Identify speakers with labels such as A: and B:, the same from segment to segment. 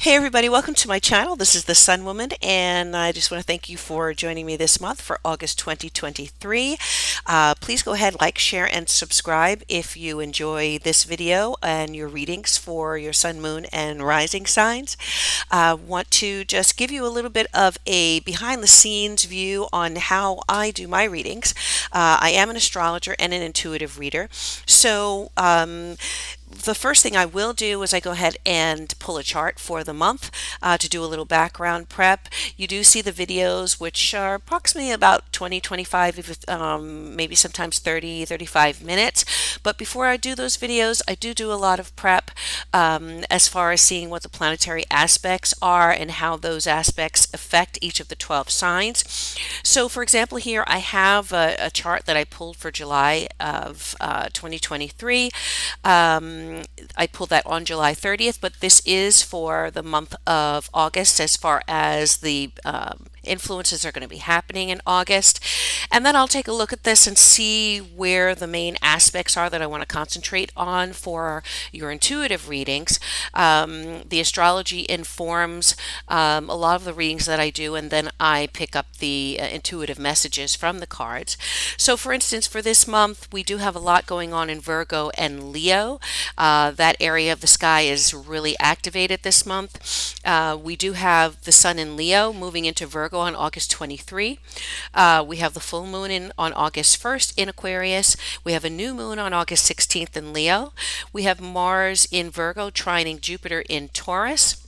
A: Hey everybody, welcome to my channel. This is the Sun Woman, and I just want to thank you for joining me this month for August 2023. Please go ahead, like, share, and subscribe if you enjoy this video and your readings for your sun, moon, and rising signs. Want to just give you a little bit of a behind the scenes view on how I do my readings. I am an astrologer and an intuitive reader. So, the first thing I will do is I go ahead and pull a chart for the month to do a little background prep. You do see the videos, which are approximately about 20, 25, maybe sometimes 30, 35 minutes. But before I do those videos, I do a lot of prep as far as seeing what the planetary aspects are and how those aspects affect each of the 12 signs. So, for example, here I have a chart that I pulled for July of 2023. I pulled that on July 30th, but this is for the month of August as far as the influences are going to be happening in August. And then I'll take a look at this and see where the main aspects are that I want to concentrate on for your intuitive readings. The astrology informs a lot of the readings that I do, and then I pick up the intuitive messages from the cards. So, for instance, for this month, we do have a lot going on in Virgo and Leo. That area of the sky is really activated this month. We do have the sun in Leo moving into Virgo on August 23. We have the full moon on August 1st in Aquarius. We have a new moon on August 16th in Leo. We have Mars in Virgo trining Jupiter in Taurus.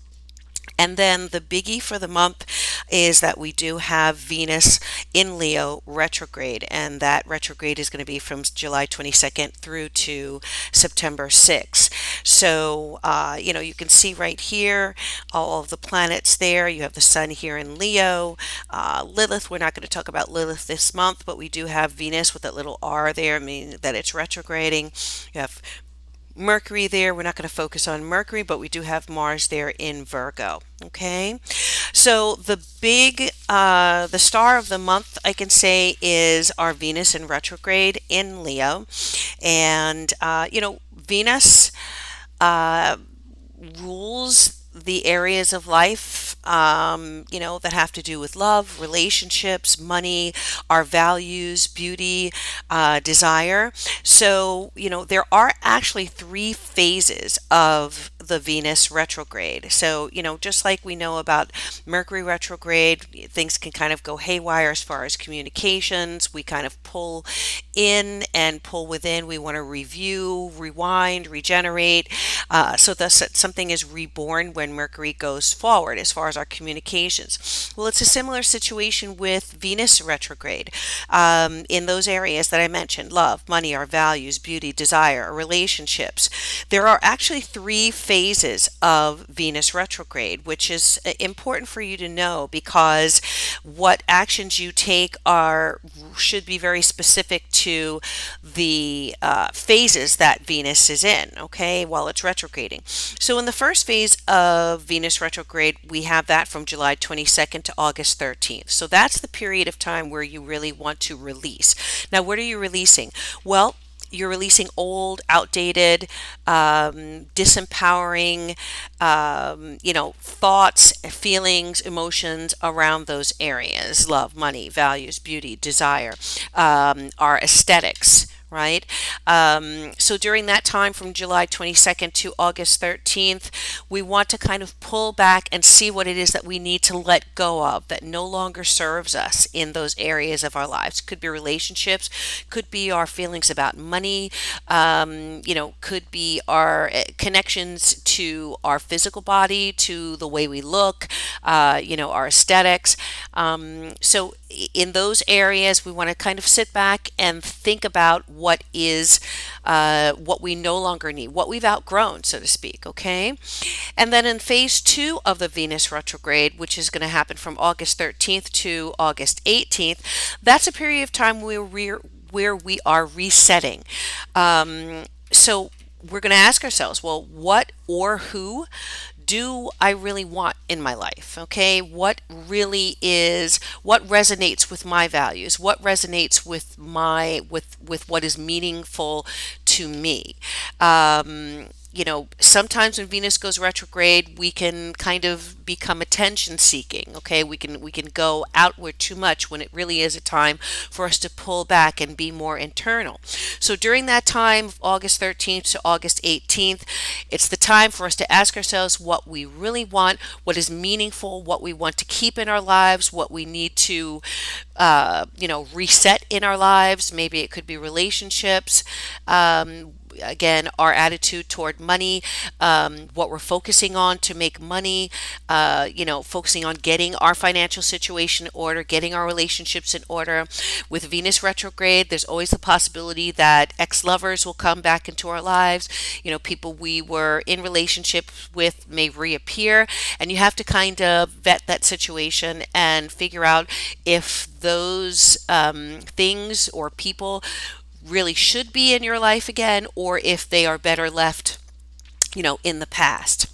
A: And then the biggie for the month is that we do have Venus in Leo retrograde, and that retrograde is going to be from July 22nd through to September 6th. So, you can see right here all of the planets there. You have the sun here in Leo. Lilith, we're not going to talk about Lilith this month, but we do have Venus with that little R there, meaning that it's retrograding. You have Mercury there. We're not going to focus on Mercury, but we do have Mars there in Virgo. Okay, so the star of the month, I can say, is our Venus in retrograde in Leo. And, Venus rules the areas of life, that have to do with love, relationships, money, our values, beauty, desire. So, there are actually three phases of the Venus retrograde. So, just like we know about Mercury retrograde, things can kind of go haywire as far as communications. We kind of pull in and pull within. We want to review, rewind, regenerate. So thus something is reborn when Mercury goes forward as far as our communications. Well, it's a similar situation with Venus retrograde in those areas that I mentioned: love, money, our values, beauty, desire, our relationships. There are actually three phases of Venus retrograde, which is important for you to know, because what actions you take should be very specific to the phases that Venus is in, okay, while it's retrograding. So in the first phase of Venus retrograde, we have that from July 22nd to August 13th. So that's the period of time where you really want to release. Now, what are you releasing? Well, you're releasing old, outdated, disempowering, thoughts, feelings, emotions around those areas: love, money, values, beauty, desire, our aesthetics. Right? So during that time from July 22nd to August 13th, we want to kind of pull back and see what it is that we need to let go of that no longer serves us in those areas of our lives. Could be relationships, could be our feelings about money, could be our connections to our physical body, to the way we look, our aesthetics. So in those areas, we want to kind of sit back and think about what we no longer need, what we've outgrown, so to speak. Okay, and then in phase 2 of the Venus retrograde, which is going to happen from August 13th to August 18th, that's a period of time where we are resetting. So we're going to ask ourselves, well, what or who do I really want in my life? Okay, what resonates with my values? What resonates with what is meaningful to me? sometimes when Venus goes retrograde, we can kind of become attention seeking. Okay, we can go outward too much when it really is a time for us to pull back and be more internal. So during that time, August 13th to August 18th, it's the time for us to ask ourselves what we really want, what is meaningful, what we want to keep in our lives, what we need to reset in our lives. Maybe it could be relationships. Again, our attitude toward money, what we're focusing on to make money, focusing on getting our financial situation in order, getting our relationships in order. With Venus retrograde, there's always the possibility that ex-lovers will come back into our lives. People we were in relationship with may reappear, and you have to kind of vet that situation and figure out if those things or people really should be in your life again, or if they are better left, in the past.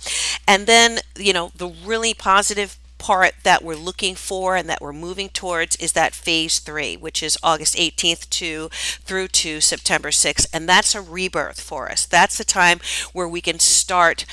A: And then, the really positive part that we're looking for and that we're moving towards is that phase 3, which is August 18th to through to September 6th. And that's a rebirth for us. That's the time where we can start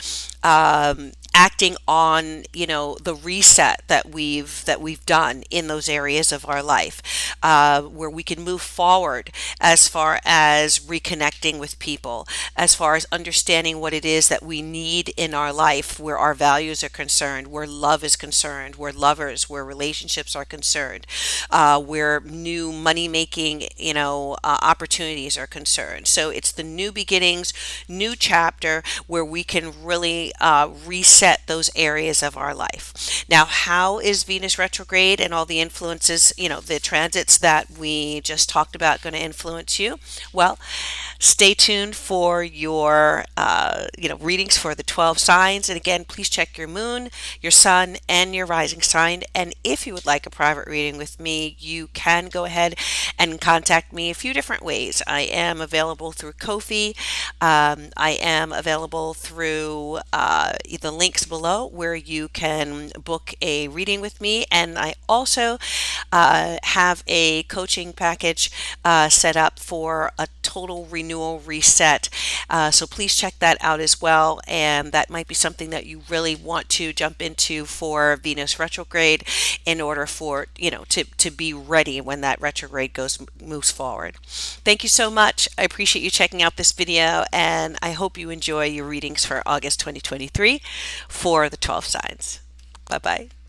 A: acting on the reset that we've done in those areas of our life, where we can move forward as far as reconnecting with people, as far as understanding what it is that we need in our life, where our values are concerned, where love is concerned, where lovers, where relationships are concerned, where new money making opportunities are concerned. So it's the new beginnings, new chapter where we can really reset those areas of our life. Now, how is Venus retrograde and all the influences, the transits that we just talked about, going to influence you? Well, stay tuned for your, readings for the 12 signs. And again, please check your moon, your sun, and your rising sign. And if you would like a private reading with me, you can go ahead and contact me a few different ways. I am available through Kofi. I am available through the links below where you can book a reading with me. And I also have a coaching package set up for a total renewal reset. So please check that out as well. And that might be something that you really want to jump into for Venus retrograde in order for, to be ready when that retrograde moves forward. Thank you so much. I appreciate you checking out this video, and I hope you enjoy your readings for August 2023 for the 12 signs. Bye-bye.